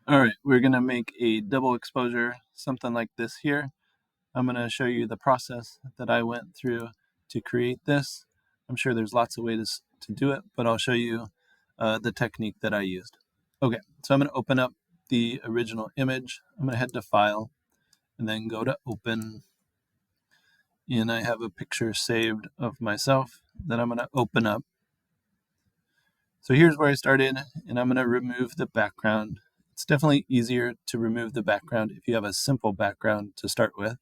All right, we're gonna make a double exposure, something like this here. I'm gonna show you the process that I went through to create this. I'm sure there's lots of ways to do it, but I'll show you the technique that I used. Okay, so I'm gonna open up the original image. I'm gonna head to File and then go to Open. And I have a picture saved of myself that I'm gonna open up. So here's where I started, and I'm gonna remove the background. It's definitely easier to remove the background if you have a simple background to start with.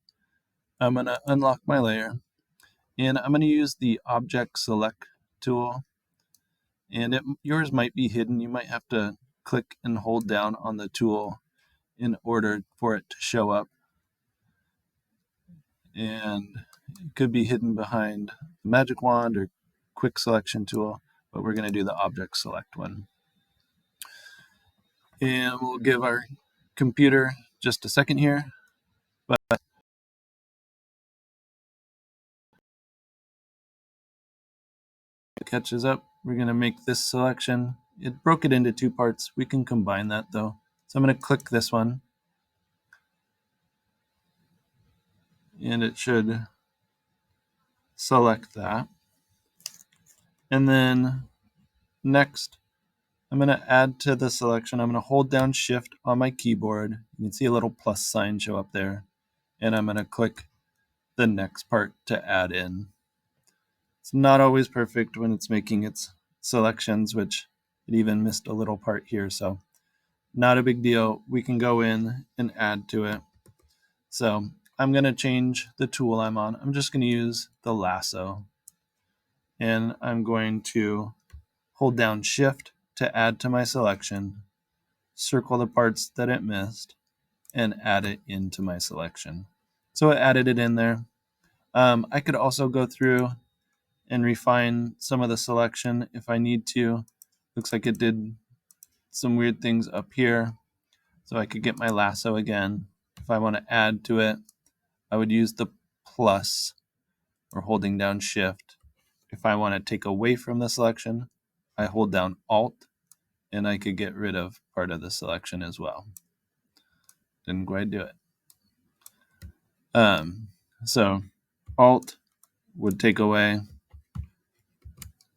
I'm going to unlock my layer, and I'm going to use the Object Select tool. And yours might be hidden. You might have to click and hold down on the tool in order for it to show up. And it could be hidden behind the Magic Wand or Quick Selection tool, but we're going to do the Object Select one. And we'll give our computer just a second here. But it catches up. We're going to make this selection. It broke it into two parts. We can combine that though. So I'm going to click this one. And it should select that. And then next, I'm going to add to the selection. I'm going to hold down Shift on my keyboard. You can see a little plus sign show up there. And I'm going to click the next part to add in. It's not always perfect when it's making its selections, which it even missed a little part here. So not a big deal. We can go in and add to it. So I'm going to change the tool I'm on. I'm just going to use the lasso. And I'm going to hold down Shift to add to my selection, circle the parts that it missed, and add it into my selection. So it added it in there. I could also go through and refine some of the selection if I need to. Looks like it did some weird things up here. So I could get my lasso again. If I want to add to it, I would use the plus or holding down Shift. If I want to take away from the selection, I hold down Alt, and I could get rid of part of the selection as well. Didn't quite do it. So Alt would take away,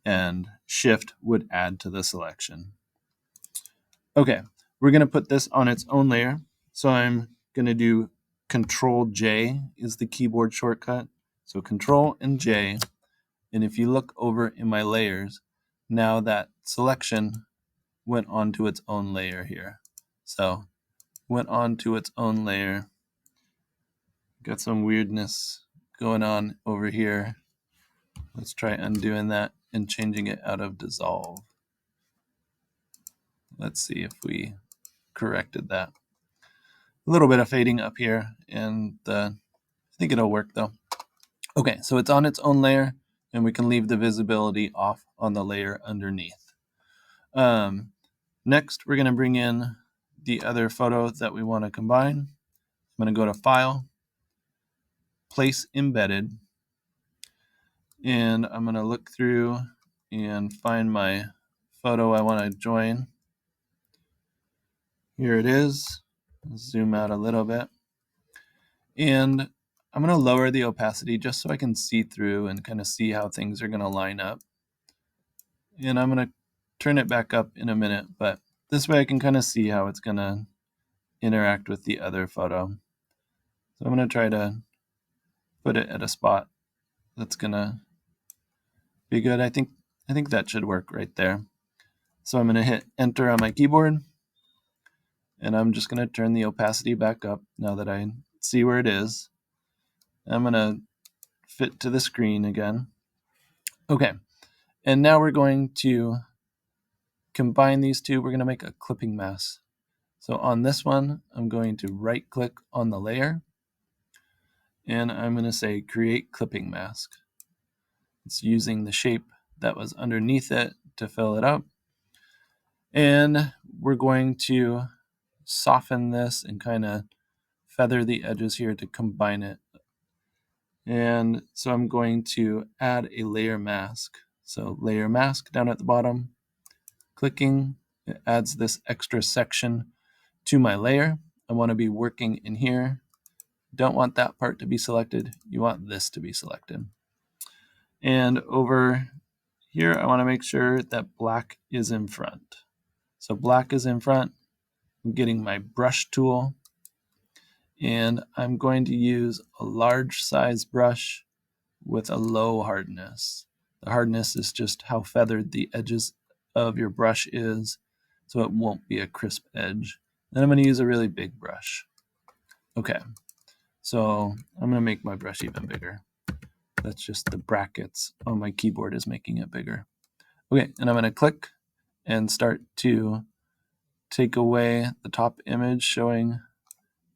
and Shift would add to the selection. Okay, we're going to put this on its own layer. So I'm going to do Control J is the keyboard shortcut. So Control and J. And if you look over in my layers, now that selection went onto its own layer here. So went onto its own layer. Got some weirdness going on over here. Let's try undoing that and changing it out of dissolve. Let's see if we corrected that. A little bit of fading up here, and I think it'll work though. Okay, so it's on its own layer, and we can leave the visibility off on the layer underneath. Next, we're going to bring in the other photo that we want to combine. I'm going to go to File, Place Embedded, and I'm going to look through and find my photo I want to join. Here it is. Zoom out a little bit. And I'm going to lower the opacity just so I can see through and kind of see how things are going to line up. And I'm going to turn it back up in a minute, but this way I can kind of see how it's going to interact with the other photo. So I'm going to try to put it at a spot that's going to be good. I think that should work right there. So I'm going to hit Enter on my keyboard, and I'm just going to turn the opacity back up now that I see where it is. I'm going to fit to the screen again. Okay, and now we're going to combine these two. We're going to make a clipping mask. So on this one, I'm going to right click on the layer, and I'm going to say Create Clipping Mask. It's using the shape that was underneath it to fill it up. And we're going to soften this and kind of feather the edges here to combine it. And so I'm going to add a layer mask. So layer mask down at the bottom, clicking, it adds this extra section to my layer. I want to be working in here. Don't want that part to be selected. You want this to be selected. And over here, I want to make sure that black is in front. So black is in front. I'm getting my brush tool, and I'm going to use a large size brush with a low hardness. The hardness is just how feathered the edges of your brush is, so it won't be a crisp edge. Then I'm going to use a really big brush. Okay, so I'm going to make my brush even bigger. That's just the brackets on my keyboard is making it bigger. Okay, and I'm going to click and start to take away the top image showing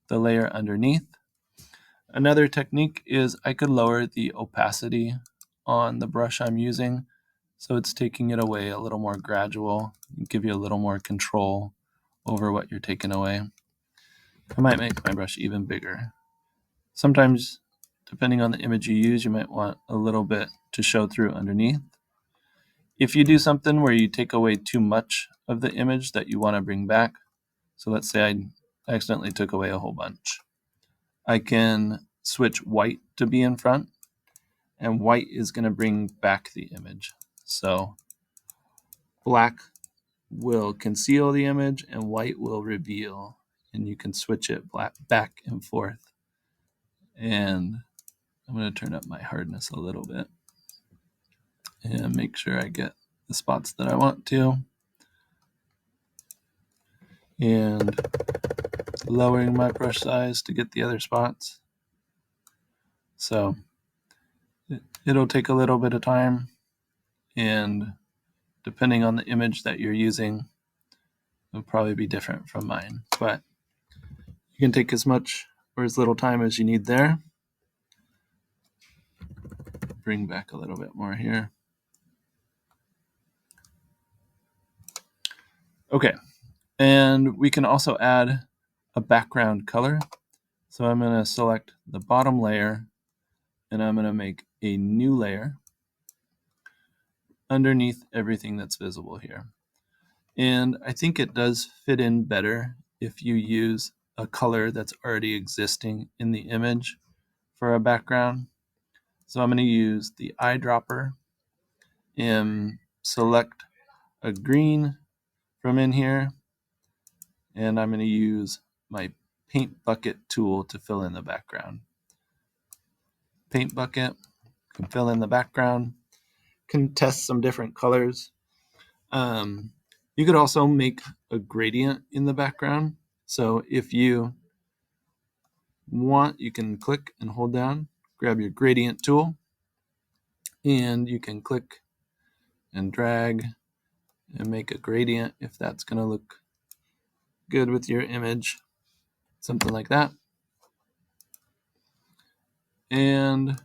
the layer underneath. Another technique is I could lower the opacity on the brush I'm using, so it's taking it away a little more gradual, give you a little more control over what you're taking away. I might make my brush even bigger. Sometimes, depending on the image you use, you might want a little bit to show through underneath. If you do something where you take away too much of the image that you want to bring back, so let's say I accidentally took away a whole bunch, I can switch white to be in front, and white is going to bring back the image. So black will conceal the image and white will reveal, and you can switch it back and forth. And I'm going to turn up my hardness a little bit and make sure I get the spots that I want to. And lowering my brush size to get the other spots. So it'll take a little bit of time, and depending on the image that you're using, it'll probably be different from mine. But you can take as much or as little time as you need there. Bring back a little bit more here. Okay, and we can also add a background color. So I'm going to select the bottom layer, and I'm going to make a new layer underneath everything that's visible here. And I think it does fit in better if you use a color that's already existing in the image for a background. So I'm going to use the eyedropper and select a green from in here, and I'm going to use my paint bucket tool to fill in the background. Paint bucket can fill in the background, can test some different colors. You could also make a gradient in the background. So if you want, you can click and hold down, grab your gradient tool, and you can click and drag and make a gradient if that's going to look good with your image, something like that. And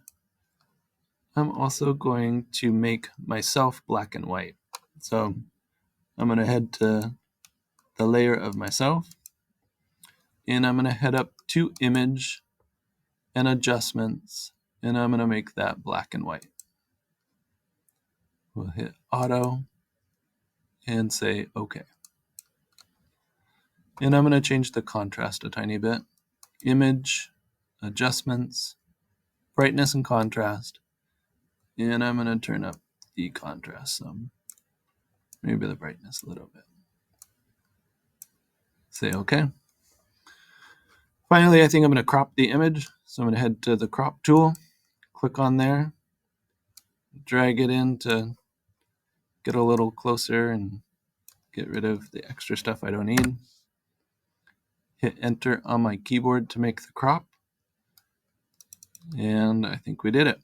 I'm also going to make myself black and white. So I'm going to head to the layer of myself, and I'm going to head up to image and adjustments, and I'm going to make that black and white. We'll hit auto and say OK. And I'm going to change the contrast a tiny bit. Image, adjustments, brightness and contrast. And I'm going to turn up the contrast some. Maybe the brightness a little bit. Say OK. Finally, I think I'm going to crop the image. So I'm going to head to the crop tool, click on there, drag it in to get a little closer and get rid of the extra stuff I don't need. Hit enter on my keyboard to make the crop. And I think we did it.